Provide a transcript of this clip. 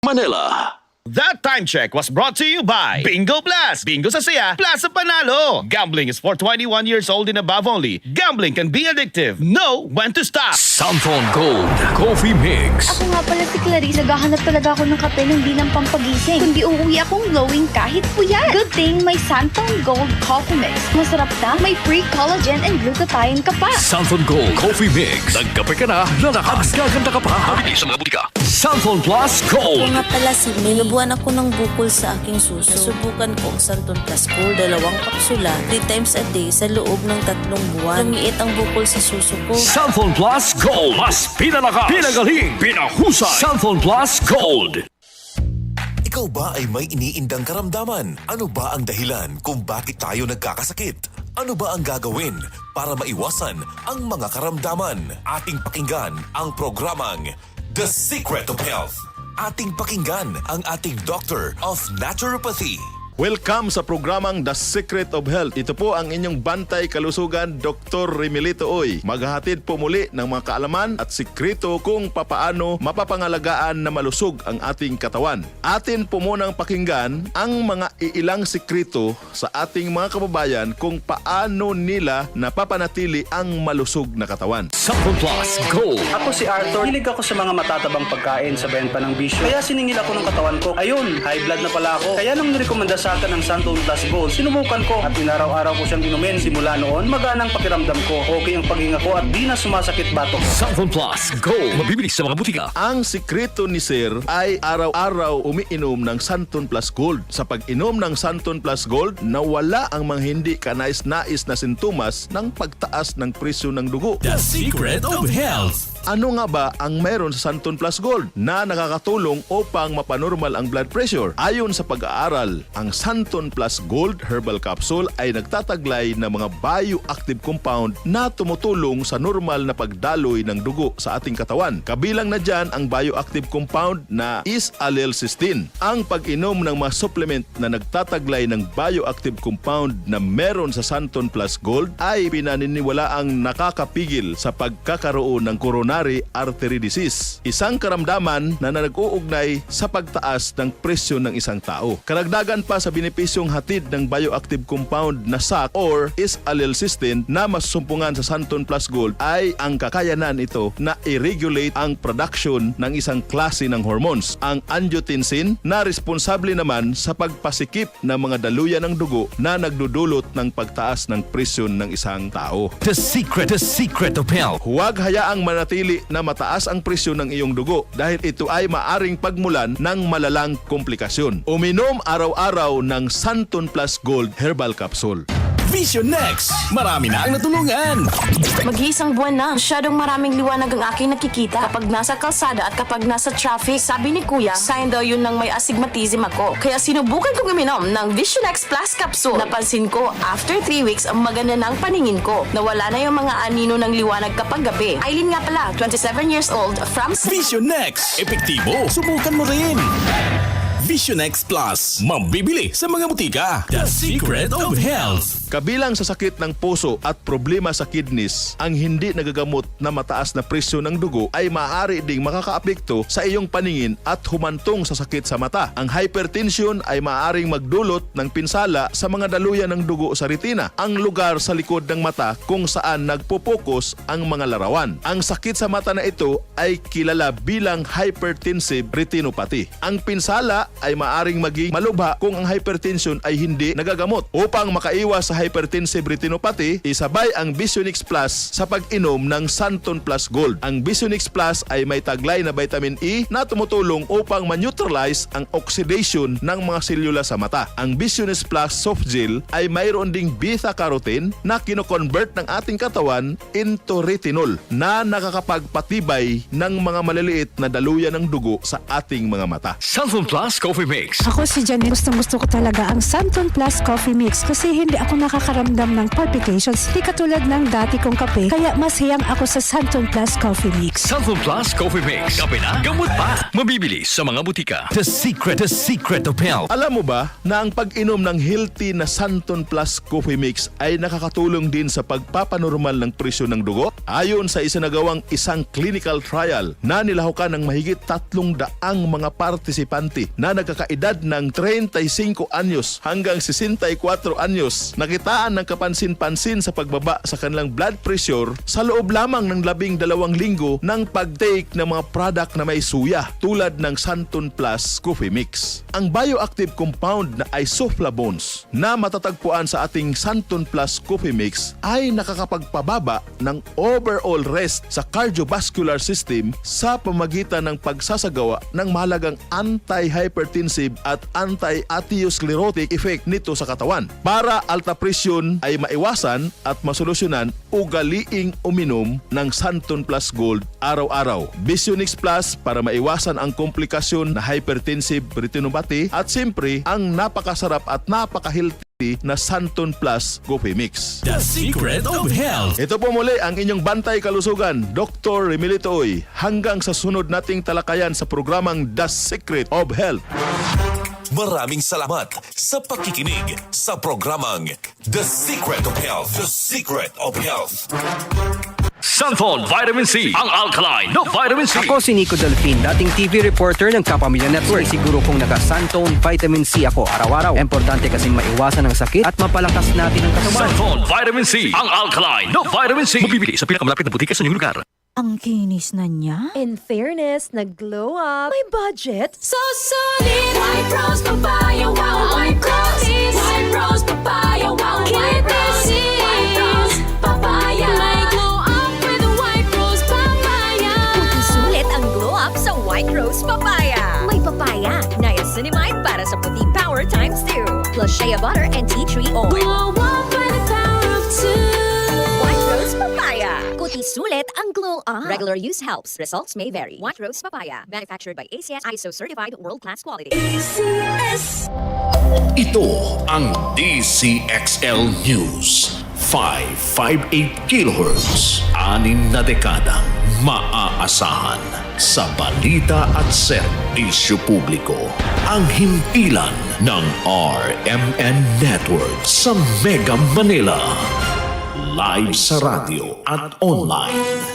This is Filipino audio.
Manila. That time check was brought to you by Bingo Blast. Bingo sa saya, plus sa panalo. Gambling is for 21 years old and above only. Gambling can be addictive. Know when to stop. Santon Gold Coffee Mix. Ako nga pala si Clarice, naghahanap talaga ako ng kape ng di ng pampagising. Kundi uuwi akong glowing kahit puyat. Good thing may Santon Gold Coffee Mix. Masarap na, may free collagen and glutathione ka pa. Santon Gold Coffee Mix. Nagkape ka na, lalakas, gaganda ka pa. Mabilis sa mga butika. Santon Plus Ako Gold. nga pala si May. Nabuhan ako ng bukol sa aking suso. Nasubukan ko ang Santon Plus Gold, 2 kapsula, 3 times a day sa loob ng 3 buwan. Lumiit ang bukol sa suso ko. Santon Plus Gold. Mas pinalakas, pinagaling, pinahusay. Santon Plus Gold. Ikaw ba ay may iniindang karamdaman? Ano ba ang dahilan kung bakit tayo nagkakasakit? Ano ba ang gagawin para maiwasan ang mga karamdaman? Ating pakinggan ang programang The Secret of Health. Ating pakinggan ang ating Doctor of Naturopathy. Welcome sa programang The Secret of Health. Ito po ang inyong bantay kalusugan, Dr. Remilito Oy. Maghahatid po muli ng mga kaalaman at sikreto kung papaano mapapangalagaan na malusog ang ating katawan. Atin po munang pakinggan ang mga iilang sikreto sa ating mga kababayan kung paano nila napapanatili ang malusog na katawan. Santon Plus Gold. Ako si Arthur. Hilig ako sa mga matatabang pagkain sa benta ng bisyo. Kaya siningil ako ng katawan ko. Ayun, high blood na pala ako. Kaya nang nirekomenda sa akin ng Santon Plus Gold, sinubukan ko at inaraw-araw ko siyang inumin. Simula noon, magaan ang pakiramdam ko. Okay ang paghinga ko at di na sumasakit batok. Santon Plus Gold. Mabibilis sa mga butika. Ang sikreto ni Sir ay araw-araw umiinom ng Santon Plus Gold. Sa pag-inom ng Santon Plus Gold, nawala ang mga hindi kanais-nais na sintomas ng pagtaas ng presyo ng dugo. The Secret of Health. Ano nga ba ang mayroon sa Santon Plus Gold na nakakatulong upang mapanormal ang blood pressure? Ayon sa pag-aaral, ang Santon Plus Gold Herbal Capsule ay nagtataglay ng mga bioactive compound na tumutulong sa normal na pagdaloy ng dugo sa ating katawan. Kabilang na dyan ang bioactive compound na is-allelcysteine. Ang pag-inom ng mga supplement na nagtataglay ng bioactive compound na meron sa Santon Plus Gold ay pinaniniwalaang nakakapigil sa pagkakaroon ng coronary artery disease, isang karamdaman na nag-uugnay sa pagtaas ng presyo ng isang tao. Karagdagan pa sa benepisyong hatid ng bioactive compound na SAC or is-allelcysteine na masumpungan sa Santon Plus Gold ay ang kakayanan ito na i-regulate ang production ng isang klase ng hormones, ang angiotensin, na responsable naman sa pagpasikip ng mga daluyan ng dugo na nagdudulot ng pagtaas ng presyon ng isang tao. The Secret of Health. Huwag hayaang manatili na mataas ang presyon ng iyong dugo dahil ito ay maaring pagmulan ng malalang komplikasyon. Uminom araw-araw ng Santon Plus Gold Herbal Capsule. Vision Next. Marami na ang natulungan. Mag-iisang buwan na, masyadong maraming liwanag ang aking nakikita kapag nasa kalsada at kapag nasa traffic. Sabi ni Kuya, sign daw yun ng may astigmatism ako. Kaya sinubukan kong uminom ng Vision X Plus Capsule. Napansin ko, after 3 weeks, ang maganda ng paningin ko. Nawala na yung mga anino ng liwanag kapag gabi. Aileen nga pala, 27 years old, from Vision Next. Epektibo. Subukan mo rin. Vision X Plus. Mabibili sa mga butika. The Secret of Health. Kabilang sa sakit ng puso at problema sa kidneys, ang hindi nagagamot na mataas na presyo ng dugo ay maaari ding makakaapekto sa iyong paningin at humantong sa sakit sa mata. Ang hypertension ay maaaring magdulot ng pinsala sa mga daluyan ng dugo sa retina, ang lugar sa likod ng mata kung saan nagpo-focus ang mga larawan. Ang sakit sa mata na ito ay kilala bilang hypertensive retinopathy. Ang pinsala ay maaring maging malubha kung ang hypertension ay hindi nagagamot. Upang makaiwas sa hypertensive retinopathy, isabay ang Visionix Plus sa pag-inom ng Santon Plus Gold. Ang Visionix Plus ay may taglay na vitamin E na tumutulong upang ma-neutralize ang oxidation ng mga selula sa mata. Ang Visionix Plus Soft Gel ay mayroon ding beta-carotene na kino-convert ng ating katawan into retinol na nakakapagpatibay ng mga maliliit na daluyan ng dugo sa ating mga mata. Santon Plus Coffee Mix. Ako si Janine. Gustong-gusto ko talaga ang Santon Plus Coffee Mix kasi hindi ako nakakaramdam ng palpitations di katulad ng dati kong kape, kaya mas hiyang ako sa Santon Plus Coffee Mix. Santon Plus Coffee Mix. Kape na, gamot pa. Mabibili sa mga butika. The secret of health. Alam mo ba na ang pag-inom ng healthy na Santon Plus Coffee Mix ay nakakatulong din sa pagpapanormal ng presyon ng dugo? Ayon sa isinagawang isang clinical trial na nilahukan ng mahigit 300 mga partisipante na nagkakaedad ng 35 anyos hanggang 64 anyos, nakitaan ng kapansin-pansin sa pagbaba sa kanilang blood pressure sa loob lamang ng 12 linggo ng pag-take ng mga product na may suya tulad ng Santon Plus Coffee Mix. Ang bioactive compound na isoflavones na matatagpuan sa ating Santon Plus Coffee Mix ay nakakapagpababa ng overall rest sa cardiovascular system sa pamagitan ng pagsasagawa ng mahalagang anti-hypertensive at anti-atherosclerotic effect nito sa katawan. Para alta presyon ay maiwasan at masolusyonan, ugaliing uminom ng Santon Plus Gold araw-araw. Visionix Plus para maiwasan ang komplikasyon na hypertensive retinopathy at siyempre ang napakasarap at napaka-healthy na Santon Plus Coffee Mix. The secret of health. Ito po muli ang inyong bantay kalusugan, Dr. Remilito Oy. Hanggang sa sunod nating talakayan sa programang The Secret of Health. Maraming salamat sa pakikinig sa programang The Secret of Health. The Secret of Health. Santon Vitamin C. Ang alkaline na Vitamin C. Ako si Nico Delfin, dating TV reporter ng Kapamilya Network. Siguro kong naka-Santon Vitamin C ako araw-araw. Importante kasing maiwasan ang sakit at mapalakas natin ang katawan. Santon Vitamin C. Ang alkaline na Vitamin C. Mabibili sa pinakamalapit na butika sa inyong lugar. Ang kinis na niya. In fairness, nag-glow up. May budget. So solid! White Rose Papaya, wow! White Rose! White Rose Papaya, wow! White Rose! White Rose Papaya! May glow up with the White Rose Papaya! Puti sulit ang glow up sa White Rose Papaya. May papaya, niacinamide para sa puti power times 2. Plus shea butter and tea tree oil. Glow up by the power of 2. White Rose Papaya. Kuti sulit ang glow up. Regular use helps. Results may vary. White Rose Papaya. Manufactured by ACS ISO certified world-class quality. ACS. Ito ang DCXL News. 558 kHz. 6 na dekadang maaasahan sa balita at serbisyo publiko. Ang himpilan ng RMN Network sa Mega Manila. Live sa radyo at online.